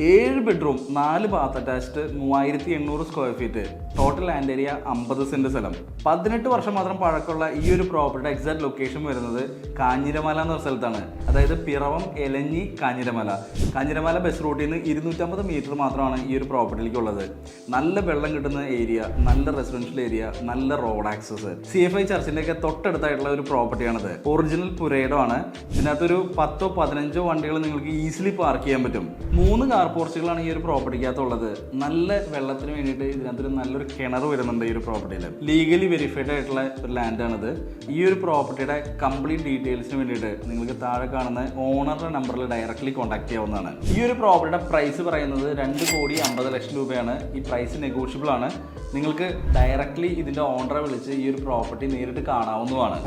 7 bedroom 4 bath attached 3800 square feet total land area 50 saint സ്ഥലം 18 വർഷം മാത്രം പഴക്കമുള്ള ഈ ഒരു പ്രോപ്പർട്ടിയുടെ എക്സാക്ട് ലൊക്കേഷൻ വരുന്നത് കാഞ്ഞിരമല എന്ന സ്ഥലത്താണ്. അതായത് പിറവം എലഞ്ഞി കാഞ്ഞിരമല ബസ് റൂട്ടിൽ നിന്ന് 250 മീറ്റർ മാത്രമാണ് ഈ ഒരു പ്രോപ്പർട്ടിയിലേക്ക് ഉള്ളത്. നല്ല വെള്ളം കിട്ടുന്ന ഏരിയ, നല്ല റെസിഡൻഷ്യൽ ഏരിയ, നല്ല റോഡ് ആക്സസ്, CFI ചർച്ചിന്റെ ഒക്കെ തൊട്ടടുത്തായിട്ടുള്ള ഒരു പ്രോപ്പർട്ടിയാണിത്. ഒറിജിനൽ പുരയിടമാണ്. ഇതിനകത്തൊരു 10-15 വണ്ടികൾ നിങ്ങൾക്ക് ഈസിലി പാർക്ക് ചെയ്യാൻ പറ്റും. 3 കാർ പോർച്ചുകളാണ് ഈ ഒരു പ്രോപ്പർട്ടിക്കകത്തുള്ളത്. നല്ല വെള്ളത്തിന് വേണ്ടിയിട്ട് ഇതിനകത്തൊരു നല്ലൊരു കിണർ വരുന്നുണ്ട് ഈ ഒരു പ്രോപ്പർട്ടിയിൽ. ലീഗലി വെരിഫൈഡ് ആയിട്ടുള്ള ഒരു ലാൻഡാണിത്. ഈ ഒരു പ്രോപ്പർട്ടിയുടെ കംപ്ലീറ്റ് ഡീറ്റെയിൽസിന് വേണ്ടിയിട്ട് നിങ്ങൾക്ക് താഴെ കാണുന്ന ഓണറുടെ നമ്പറിൽ ഡയറക്റ്റ്ലി കോൺടാക്ട് ചെയ്യാവുന്നതാണ്. ഈ ഒരു പ്രോപ്പർട്ടിയുടെ പ്രൈസ് പറയുന്നത് 2,50,00,000 രൂപയാണ്. ഈ പ്രൈസ് നെഗോഷ്യബിൾ ആണ്. നിങ്ങൾക്ക് ഡയറക്റ്റ്ലി ഇതിൻ്റെ ഓണറെ വിളിച്ച് ഈ ഒരു പ്രോപ്പർട്ടി നേരിട്ട് കാണാവുന്നതാണ്.